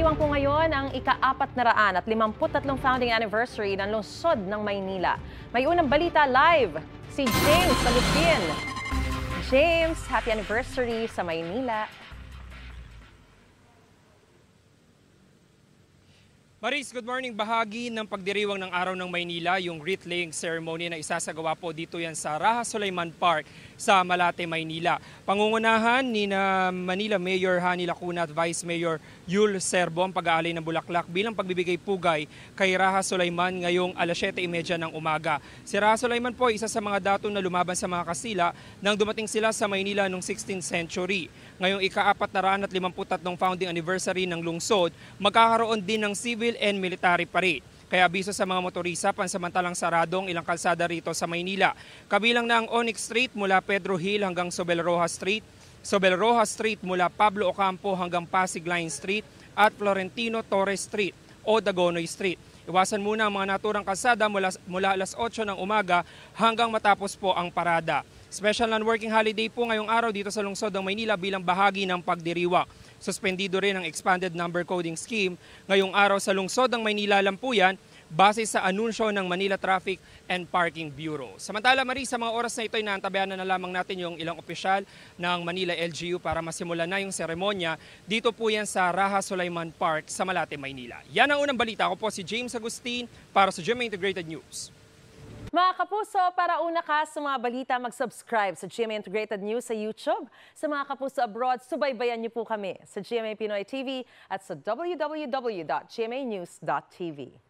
Diniriwang po ngayon ang ika-453 founding anniversary ng lungsod ng Maynila. May unang balita live, si James Agustin. James, happy anniversary sa Maynila. Maris, good morning. Bahagi ng pagdiriwang ng Araw ng Maynila, yung wreath-laying ceremony na isasagawa po dito yan sa Raha Sulaiman Park sa Malate, Maynila. Pangungunahan ni Manila Mayor Hani Lacuna at Vice Mayor Yul Serbo ang pag-aalay ng bulaklak bilang pagbibigay pugay kay Raha Sulaiman ngayong alas 7:30 ng umaga. Si Raha Sulaiman po isa sa mga dato na lumaban sa mga Kastila nang dumating sila sa Maynila noong 16th century. Ngayong ika-453 founding anniversary ng lungsod, magkakaroon din ng civil and military parade. Kaya abiso sa mga motorista, pansamantalang saradong ilang kalsada rito sa Maynila. Kabilang na ang Onyx Street mula Pedro Hill hanggang Sobel Rojas Street, Sobel Rojas Street mula Pablo Ocampo hanggang Pasig Line Street at Florentino Torres Street o Dagonoy Street. Iwasan muna ang mga naturang kalsada mula alas 8 ng umaga hanggang matapos po ang parada. Special non-working holiday po ngayong araw dito sa lungsod ng Maynila bilang bahagi ng pagdiriwang. Suspendido rin ang expanded number coding scheme ngayong araw sa lungsod ng Maynila lang po yan base sa anunsyo ng Manila Traffic and Parking Bureau. Samantala, Marie, sa mga oras na ito ay naantabayanan na lamang natin yung ilang opisyal ng Manila LGU para masimulan na yung seremonya. Dito po yan sa Raha Sulaiman Park sa Malate, Maynila. Yan ang unang balita. Ako po si James Agustin para sa GMA Integrated News. Mga kapuso, para una ka sa mga balita, mag-subscribe sa GMA Integrated News sa YouTube. Sa mga kapuso abroad, subaybayan niyo po kami sa GMA Pinoy TV at sa www.gmanews.tv.